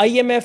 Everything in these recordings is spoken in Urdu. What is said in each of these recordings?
IMF,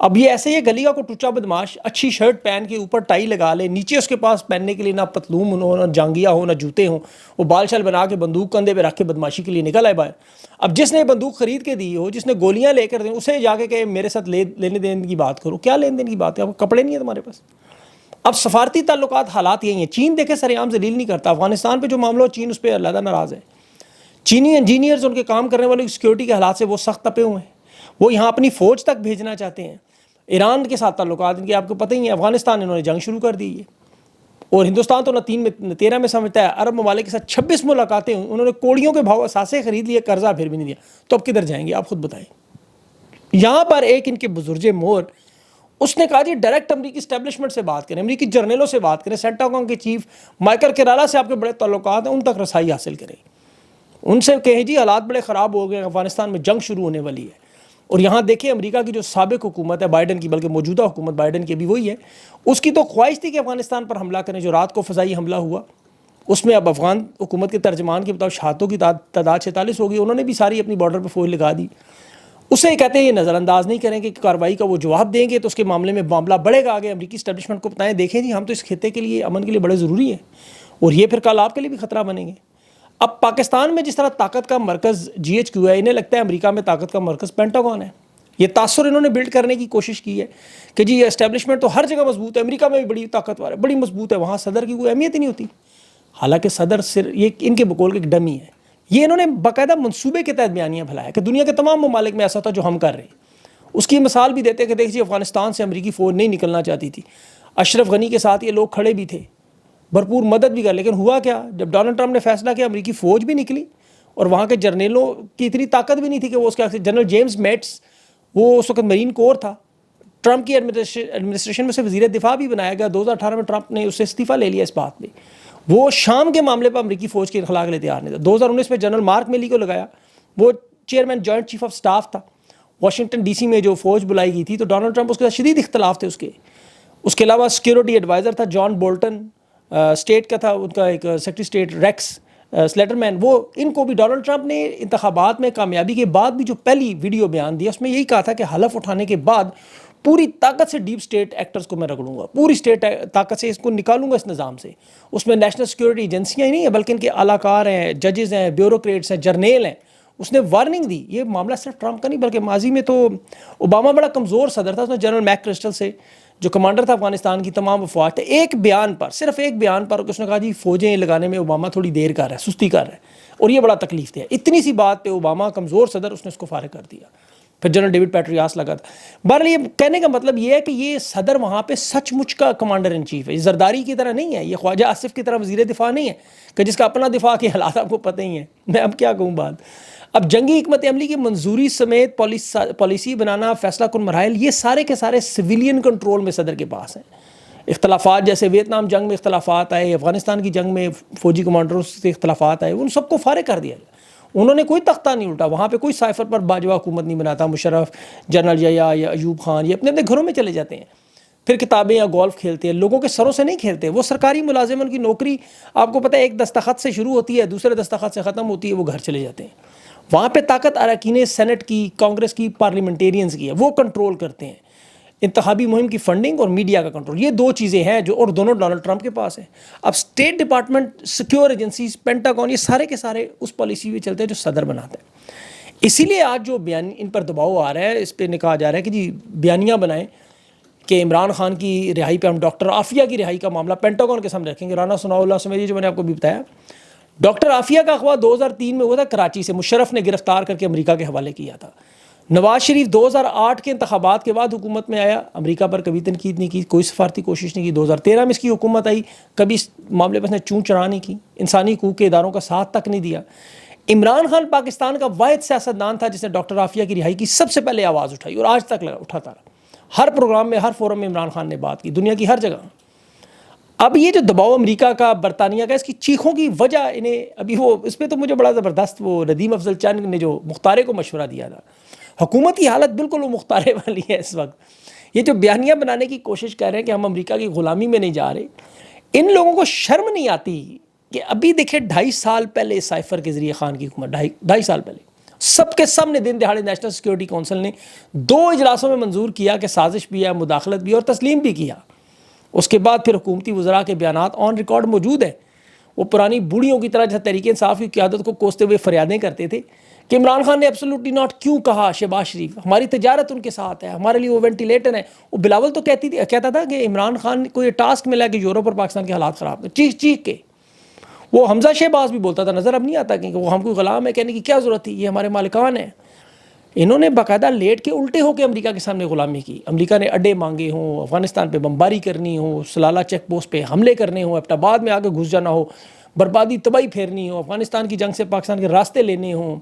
اب یہ ایسے ہی گلی کا کو ٹچا بدماش اچھی شرٹ پہن کے اوپر ٹائی لگا لے, نیچے اس کے پاس پہننے کے لیے نہ پتلون ہو, نہ جانگیا ہو, نہ جوتے ہوں, وہ بال شال بنا کے بندوق کندھے پہ رکھ کے بدماشی کے لیے نکل آئے باہر. اب جس نے بندوق خرید کے دی ہو, جس نے گولیاں لے کر دیں, اسے جا کے کہ میرے ساتھ لینے دینے کی بات کرو. کیا لین دین کی بات ہے؟ اب کپڑے نہیں ہیں تمہارے پاس. اب سفارتی تعلقات حالات یہی ہیں. چین دیکھے سر عام ذلیل نہیں کرتا. افغانستان پہ جو معاملہ ہو چین اس پہ علیحدہ ناراض ہے. چینی انجینئرز ان کے کام کرنے والوں کی سیکیورٹی کے حالات سے وہ سخت تپے ہوئے ہیں. وہ یہاں اپنی فوج تک بھیجنا چاہتے ہیں. ایران کے ساتھ تعلقات ان کے آپ کو پتہ ہی ہے. افغانستان انہوں نے جنگ شروع کر دی ہے, اور ہندوستان تو نہ 3 میں نہ 13 میں سمجھتا ہے. عرب ممالک کے ساتھ 26 ملاقاتیں ہوئی. انہوں نے کوڑیوں کے بھاؤ اثاثے خرید لیے, قرضہ پھر بھی نہیں دیا. تو اب کدھر جائیں گے آپ خود بتائیں. یہاں پر ایک ان کے بزرگ مور, اس نے کہا جی ڈائریکٹ امریکی اسٹیبلشمنٹ سے بات کریں, امریکی جرنیلوں سے بات کریں, سینٹاگون کے چیف مائیکل کیرالا سے آپ کے بڑے تعلقات ہیں, ان تک رسائی حاصل کریں. ان سے کہیں جی حالات بڑے خراب ہو گئے, افغانستان میں جنگ شروع ہونے والی ہے. اور یہاں دیکھیں امریکہ کی جو سابق حکومت ہے بائیڈن کی, بلکہ موجودہ حکومت بائیڈن کی بھی وہی ہے, اس کی تو خواہش تھی کہ افغانستان پر حملہ کریں. جو رات کو فضائی حملہ ہوا اس میں اب افغان حکومت کے ترجمان کے مطابق شہادتوں کی تعداد 46 ہو گئی. انہوں نے بھی ساری اپنی بارڈر پہ فوج لگا دی. اسے کہتے ہیں یہ نظر انداز نہیں کریں کہ کارروائی کا وہ جواب دیں گے تو اس کے معاملے میں معاملہ بڑھے گا. آگے امریکی اسٹیبلشمنٹ کو بتائیں, دیکھیں جی ہم تو اس خطے کے لیے امن کے لیے بڑے ضروری ہیں, اور یہ پھر کل آپ کے لیے بھی خطرہ بنیں گے. اب پاکستان میں جس طرح طاقت کا مرکز GHQ ہے, انہیں لگتا ہے امریکہ میں طاقت کا مرکز پینٹاگون ہے. یہ تاثر انہوں نے بلڈ کرنے کی کوشش کی ہے کہ جی یہ اسٹیبلشمنٹ تو ہر جگہ مضبوط ہے, امریکہ میں بھی بڑی طاقتور ہے, بڑی مضبوط ہے, وہاں صدر کی کوئی اہمیت ہی نہیں ہوتی. حالانکہ صدر صرف یہ ان کے بقول کے ایک ڈمی ہے. یہ انہوں نے باقاعدہ منصوبے کے تحت بیانیاں پھیلایا کہ دنیا کے تمام ممالک میں ایسا تھا جو ہم کر رہے ہیں. اس کی مثال بھی دیتے ہیں کہ دیکھیے افغانستان سے امریکی فوج نہیں نکلنا چاہتی تھی, اشرف غنی کے ساتھ یہ لوگ کھڑے بھی تھے, بھرپور مدد بھی کر, لیکن ہوا کیا, جب ڈونلڈ ٹرمپ نے فیصلہ کیا امریکی فوج بھی نکلی, اور وہاں کے جرنیلوں کی اتنی طاقت بھی نہیں تھی کہ وہ اس کے جنرل جیمز میٹس, وہ اس وقت مرین کور تھا, ٹرمپ کی ایڈمنسٹریشن میں سے وزیر دفاع بھی بنایا گیا. 2018 میں ٹرمپ نے اس سے استعفیٰ لے لیا اس بات پہ. وہ شام کے معاملے پر امریکی فوج کے انخلا کے لیے تیار نہیں تھا. 2019 میں جنرل مارک میلی کو لگایا, وہ chairman joint chief of staff تھا. واشنگٹن DC میں جو فوج بلائی گئی تھی تو ڈونلڈ ٹرمپ اس کے ساتھ شدید اختلاف تھے اس کے علاوہ سیکیورٹی ایڈوائزر تھا جان بولٹن, اسٹیٹ کا تھا ان کا ایک سیکرٹری اسٹیٹ ریکس سلیٹرمین. وہ ان کو بھی ڈونلڈ ٹرمپ نے انتخابات میں کامیابی کے بعد بھی جو پہلی ویڈیو بیان دیا اس میں یہی کہا تھا کہ حلف اٹھانے کے بعد پوری طاقت سے ڈیپ اسٹیٹ ایکٹرز کو میں رگڑوں گا, پوری اسٹیٹ طاقت سے اس کو نکالوں گا اس نظام سے. اس میں نیشنل سیکیورٹی ایجنسیاں ہی نہیں ہیں بلکہ ان کے اعلیٰ کار ہیں, ججز ہیں, بیوروکریٹس ہیں, جرنیل ہیں. اس نے وارننگ دی. یہ معاملہ صرف ٹرمپ کا نہیں بلکہ ماضی میں تو اوباما بڑا کمزور صدر تھا, اس نے جنرل میک کرسٹل سے جو کمانڈر تھا افغانستان کی تمام افواج تھے, ایک بیان پر, صرف ایک بیان پر اس نے کہا جی فوجیں لگانے میں اوباما تھوڑی دیر کر رہا ہے, سستی کر رہا ہے, اور یہ بڑا تکلیف دہ ہے. اتنی سی بات پہ اوباما کمزور صدر, اس نے اس کو فارغ کر دیا. پھر جنرل ڈیوڈ پیٹریاس لگا تھا. بہرحال یہ کہنے کا مطلب یہ ہے کہ یہ صدر وہاں پہ سچ مچ کا کمانڈر ان چیف ہے. یہ زرداری کی طرح نہیں ہے, یہ خواجہ آصف کی طرح وزیر دفاع نہیں ہے کہ جس کا اپنا دفاع کے حالات آپ کو پتہ ہی ہیں. میں اب کیا کہوں بات. اب جنگی حکمت عملی کی منظوری سمیت پالیسی بنانا, فیصلہ کن مراحل, یہ سارے کے سارے سویلین کنٹرول میں صدر کے پاس ہیں. اختلافات جیسے ویتنام جنگ میں اختلافات آئے, افغانستان کی جنگ میں فوجی کمانڈروں سے اختلافات آئے, ان سب کو فارغ کر دیا. انہوں نے کوئی تختہ نہیں الٹا, وہاں پہ کوئی سائفر پر باجوہ حکومت نہیں بناتا. مشرف, جنرل یا ایوب خان, یہ اپنے اپنے گھروں میں چلے جاتے ہیں, پھر کتابیں یا گولف کھیلتے ہیں, لوگوں کے سروں سے نہیں کھیلتے. وہ سرکاری ملازم, ان کی نوکری آپ کو پتہ ہے ایک دستخط سے شروع ہوتی ہے, دوسرے دستخط سے ختم ہوتی ہے, وہ گھر چلے جاتے ہیں. وہاں پہ طاقت اراکین سینٹ کی, کانگریس کی, پارلیمنٹیرینز کی ہے, وہ کنٹرول کرتے ہیں. انتخابی مہم کی فنڈنگ اور میڈیا کا کنٹرول, یہ دو چیزیں ہیں جو, اور دونوں ڈونلڈ ٹرمپ کے پاس ہیں. اب state department, secure agencies, Pentagon, یہ سارے کے سارے اس پالیسی پہ چلتے ہیں جو صدر بناتا ہے. اسی لیے آج جو بیان ان پر دباؤ آ رہا ہے, اس پہ کہا جا رہا ہے کہ جی بیانیاں بنائیں کہ عمران خان کی رہائی پہ ہم ڈاکٹر عافیہ کی رہائی کا معاملہ پینٹاگون کے سامنے رکھیں گے. رانا ثناء اللہ سمیدی جو میں نے آپ کو بھی بتایا, ڈاکٹر عافیہ کا اغوا 2003 میں ہوا تھا کراچی سے, مشرف نے گرفتار کر کے امریکہ کے حوالے کیا تھا. نواز شریف 2008 کے انتخابات کے بعد حکومت میں آیا, امریکہ پر کبھی تنقید نہیں کی, کوئی سفارتی کوشش نہیں کی. 2013 میں اس کی حکومت آئی, کبھی اس معاملے پر اس نے چون چرا نہیں کی, انسانی حقوق کے اداروں کا ساتھ تک نہیں دیا. عمران خان پاکستان کا واحد سیاستدان تھا جس نے ڈاکٹر عافیہ کی رہائی کی سب سے پہلے آواز اٹھائی, اور آج تک اٹھاتا رہا. ہر پروگرام میں, ہر فورم میں عمران خان نے بات کی, دنیا کی ہر جگہ. اب یہ جو دباؤ امریکہ کا, برطانیہ کا, اس کی چیخوں کی وجہ انہیں ابھی وہ, اس پہ تو مجھے بڑا زبردست وہ ندیم افضل چند نے جو مختارے کو مشورہ دیا تھا, حکومت کی حالت بالکل وہ مختارے والی ہے اس وقت. یہ جو بیانیاں بنانے کی کوشش کر رہے ہیں کہ ہم امریکہ کی غلامی میں نہیں جا رہے, ان لوگوں کو شرم نہیں آتی کہ ابھی دیکھیں 2.5 سال پہلے سائفر کے ذریعے خان کی حکومت, 2.5 سال پہلے, سب کے سب نے دن دہاڑے نیشنل سیکیورٹی کونسل نے 2 اجلاسوں میں منظور کیا کہ سازش بھی ہے، مداخلت بھی ہے، اور تسلیم بھی کیا۔ اس کے بعد پھر حکومتی وزراء کے بیانات آن ریکارڈ موجود ہیں۔ وہ پرانی بوڑھیوں کی طرح جیسے تحریک انصاف کی قیادت کو کوستے ہوئے فریادیں کرتے تھے کہ عمران خان نے ایبسولوٹلی ناٹ کیوں کہا شہباز شریف، ہماری تجارت ان کے ساتھ ہے، ہمارے لیے وہ وینٹیلیٹر ہے۔ وہ بلاول تو کہتا تھا کہ عمران خان کو یہ ٹاسک ملا کہ یورپ اور پاکستان کے حالات خراب ہیں، چیخ چیخ کے۔ وہ حمزہ شہباز بھی بولتا تھا، نظر اب نہیں آتا کہ وہ ہم کوئی غلام ہے، کہنے کی کیا ضرورت تھی، یہ ہمارے مالکان ہیں۔ انہوں نے باقاعدہ لیٹ کے الٹے ہو کے امریکہ کے سامنے غلامی کی۔ امریکہ نے اڈے مانگے ہوں، افغانستان پہ بمباری کرنی ہو، سلالہ چیک پوسٹ پہ حملے کرنے ہوں، ایبٹ آباد میں آگے گھس جانا ہو، بربادی تباہی پھیرنی ہو، افغانستان کی جنگ سے پاکستان کے راستے لینے ہوں۔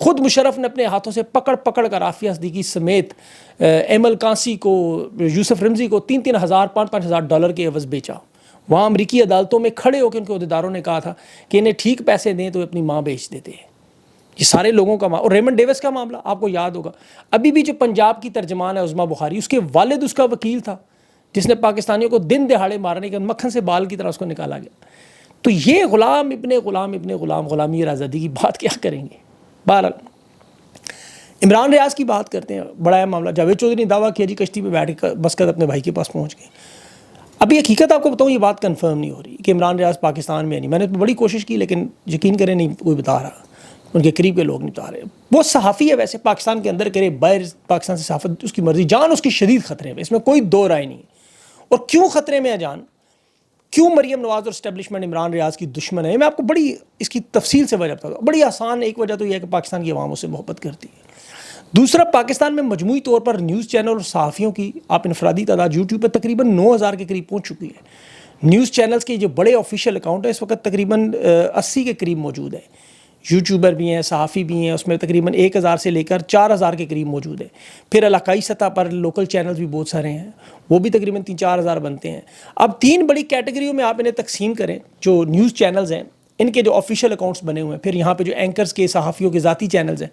خود مشرف نے اپنے ہاتھوں سے پکڑ پکڑ کر عافیہ صدیقی سمیت ایمل کانسی کو، یوسف رمزی کو 3-3 ہزار $5-5 ہزار کے عوض بیچا۔ وہاں امریکی عدالتوں میں کھڑے ہو کے ان کے عہدیداروں نے کہا تھا کہ انہیں ٹھیک پیسے دیں تو اپنی ماں بیچ دیتے ہیں۔ یہ سارے لوگوں کا اور ریمنڈ ڈیوس کا معاملہ آپ کو یاد ہوگا، ابھی بھی جو پنجاب کی ترجمان ہے عظمیٰ بخاری، اس کے والد اس کا وکیل تھا جس نے پاکستانیوں کو دن دہاڑے مارنے کے مکھن سے بال کی طرح اس کو نکالا گیا۔ تو یہ غلام ابن غلام غلامی اور آزادی کی بات کیا کریں گے۔ بہرحال عمران ریاض کی بات کرتے ہیں، بڑا اہم معاملہ۔ جاوید چودھری نے دعویٰ کیا جی کشتی پہ بیٹھ کے مسقط اپنے بھائی کے پاس پہنچ گئے۔ ابھی حقیقت آپ کو بتاؤں، یہ بات کنفرم نہیں ہو رہی کہ عمران ریاض پاکستان میں نہیں۔ میں نے بڑی کوشش کی لیکن یقین کریں نہیں کوئی بتا رہا، ان کے قریب کے لوگ نہیں بتا رہے۔ وہ صحافی ہے ویسے، پاکستان کے اندر کرے باہر پاکستان سے صحافت اس کی مرضی، جان اس کی شدید خطرے میں، اس میں کوئی دو رائے نہیں ہے۔ اور کیوں خطرے میں ہے جان، کیوں مریم نواز اور اسٹیبلشمنٹ عمران ریاض کی دشمن ہے، میں آپ کو بڑی اس کی تفصیل سے وجہ بتاتا ہوں۔ بڑی آسان ایک وجہ تو یہ ہے کہ پاکستان کی عوام اس سے محبت کرتی ہے۔ دوسرا، پاکستان میں مجموعی طور پر نیوز چینل اور صحافیوں کی آپ انفرادی تعداد یوٹیوب پہ تقریباً 9,000 کے قریب پہنچ چکی ہے۔ نیوز چینلز کے جو بڑے آفیشیل اکاؤنٹ ہیں اس وقت تقریباً 80 کے قریب موجود ہیں۔ یوٹیوبر بھی ہیں، صحافی بھی ہیں، اس میں تقریباً 1,000 سے لے کر 4,000 کے قریب موجود ہیں۔ پھر علاقائی سطح پر لوکل چینلز بھی بہت سارے ہیں، وہ بھی تقریباً 3-4 ہزار بنتے ہیں۔ اب 3 بڑی کیٹیگریوں میں آپ انہیں تقسیم کریں، جو نیوز چینلز ہیں ان کے جو آفیشیل اکاؤنٹس بنے ہوئے ہیں، پھر یہاں پہ جو اینکرز کے صحافیوں کے ذاتی چینلز ہیں۔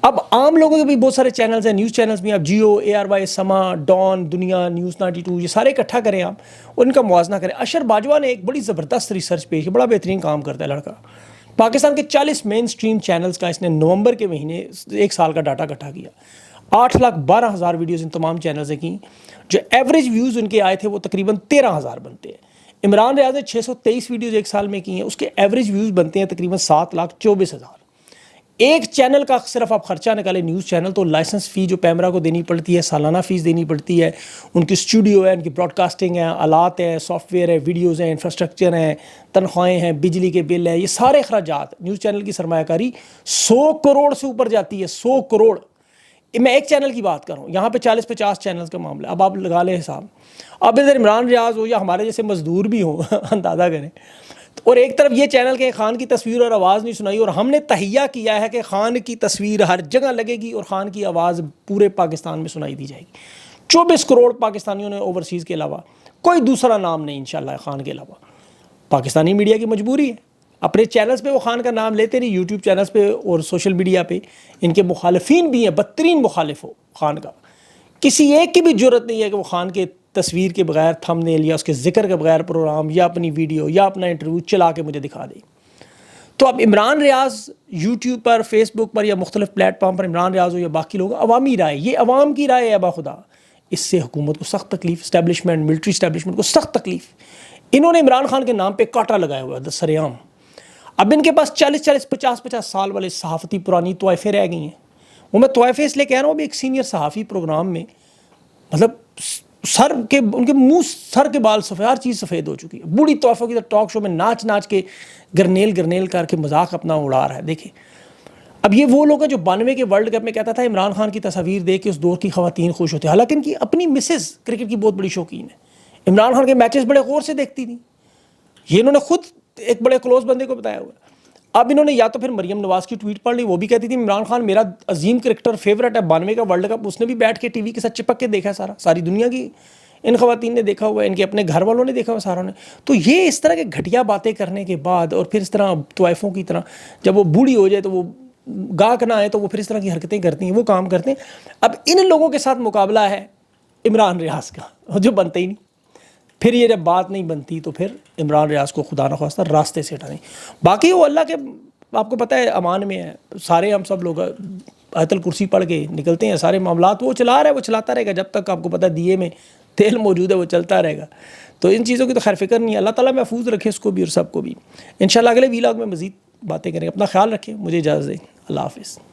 اب عام لوگوں کے بھی بہت سارے چینلز ہیں، نیوز چینلز بھی ہیں، آپ جیو، ARY، سما، ڈان، دنیا، نیوز 92، یہ سارے اکٹھا کریں آپ اور ان کا موازنہ کریں۔ اشر باجوہ نے ایک بڑی زبردست ریسرچ پیش کی، بڑا بہترین کام کرتا ہے لڑکا۔ پاکستان کے 40 مین سٹریم چینلز کا اس نے نومبر کے مہینے 1 سال کا ڈاٹا اکٹھا کیا۔ 8,12,000 ویڈیوز ان تمام چینلز نے کی، جو ایوریج ویوز ان کے آئے تھے وہ تقریباً 13,000 بنتے ہیں۔ عمران ریاض نے 623 ویڈیوز 1 سال میں کی ہیں، اس کے ایوریج ویوز بنتے ہیں تقریباً 7,24,000۔ ایک چینل کا صرف آپ خرچہ نکالیں نیوز چینل تو لائسنس فی جو پیمرا کو دینی پڑتی ہے، سالانہ فیس دینی پڑتی ہے، ان کی اسٹوڈیو ہے، ان کی براڈ کاسٹنگ ہے، آلات ہیں، سافٹ ویئر ہے، ویڈیوز ہیں، انفراسٹرکچر ہیں، تنخواہیں ہیں، بجلی کے بل ہیں، یہ سارے اخراجات نیوز چینل کی سرمایہ کاری 100 کروڑ سے اوپر جاتی ہے۔ 100 کروڑ میں ایک چینل کی بات کروں، یہاں پہ 40-50 چینلز کا معاملہ ہے۔ اب آپ لگا لیں حساب، اب ادھر عمران ریاض ہو یا ہمارے جیسے مزدور بھی ہوں اندازہ کریں، اور ایک طرف یہ چینل کہ خان کی تصویر اور آواز نہیں سنائی، اور ہم نے تہیہ کیا ہے کہ خان کی تصویر ہر جگہ لگے گی اور خان کی آواز پورے پاکستان میں سنائی دی جائے گی۔ 24 کروڑ پاکستانیوں نے اوورسیز کے علاوہ کوئی دوسرا نام نہیں انشاءاللہ خان کے علاوہ۔ پاکستانی میڈیا کی مجبوری ہے، اپنے چینلز پہ وہ خان کا نام لیتے نہیں، یوٹیوب چینلز پہ اور سوشل میڈیا پہ ان کے مخالفین بھی ہیں، بدترین مخالف ہو خان کا، کسی ایک کی بھی جرت نہیں ہے کہ وہ خان کے تصویر کے بغیر تھم نیل یا اس کے ذکر کے بغیر پروگرام یا اپنی ویڈیو یا اپنا انٹرویو چلا کے مجھے دکھا دے۔ تو اب عمران ریاض یوٹیوب پر، فیس بک پر یا مختلف پلیٹ فارم پر عمران ریاض ہو یا باقی لوگ، عوامی رائے، یہ عوام کی رائے ہے باخدا، اس سے حکومت کو سخت تکلیف، اسٹیبلشمنٹ، ملٹری اسٹیبلشمنٹ کو سخت تکلیف۔ انہوں نے عمران خان کے نام پہ کاٹا لگایا ہوا ہے سر عام۔ اب ان کے پاس 40-40، 50-50 سال والے صحافتی پرانی طوائفیں رہ گئی ہیں۔ وہ میں طوائفیں اس لیے کہہ رہا ہوں، ابھی ایک سینئر صحافی پروگرام میں مطلب ان کے منہ سر کے بال سفید، ہر چیز سفید ہو چکی ہے، بوڑھی طوائفوں کی ٹاک شو میں ناچ ناچ کے گرنیل کر کے مذاق اپنا اڑا رہا ہے۔ دیکھیں اب یہ وہ لوگ ہیں جو 92 کے ورلڈ کپ میں کہتا تھا عمران خان کی تصاویر دیکھ کے اس دور کی خواتین خوش ہوتے ہیں، حالانکہ ان کی اپنی مسز کرکٹ کی بہت بڑی شوقین ہے، عمران خان کے میچز بڑے غور سے دیکھتی تھیں، یہ انہوں نے خود ایک بڑے کلوز بندے کو بتایا ہوا ہے۔ اب انہوں نے یا تو پھر مریم نواز کی ٹویٹ پڑھ لی، وہ بھی کہتی تھی عمران خان میرا عظیم کرکٹر فیورٹ ہے، 92 کا ورلڈ کپ اس نے بھی بیٹھ کے ٹی وی کے ساتھ چپک کے دیکھا، ساری دنیا کی ان خواتین نے دیکھا ہوا ہے، ان کے اپنے گھر والوں نے دیکھا ہوا ساروں نے۔ تو یہ اس طرح کے گھٹیا باتیں کرنے کے بعد اور پھر اس طرح طوائفوں کی طرح جب وہ بوڑھی ہو جائے تو وہ گاہک نہ آئے تو وہ پھر اس طرح کی حرکتیں کرتی ہیں، وہ کام کرتے ہیں۔ اب ان لوگوں کے ساتھ مقابلہ ہے عمران ریاض کا، جو بنتا ہی نہیں۔ پھر یہ جب بات نہیں بنتی تو پھر عمران ریاض کو خدا نخواستہ راستے سے ہٹا دیں۔ باقی وہ اللہ کے آپ کو پتہ ہے امان میں ہے, سارے ہم سب لوگ آیت الکرسی پڑھ کے نکلتے ہیں, سارے معاملات وہ چلا رہا ہے, وہ چلاتا رہے گا جب تک آپ کو پتہ ہے دیے میں تیل موجود ہے, وہ چلتا رہے گا. تو ان چیزوں کی تو خیر فکر نہیں ہے. اللہ تعالیٰ محفوظ رکھے اس کو بھی اور سب کو بھی. انشاءاللہ اگلے ویلاگ میں مزید باتیں کریں. اپنا خیال رکھیں. مجھے اجازت دیں. اللہ حافظ.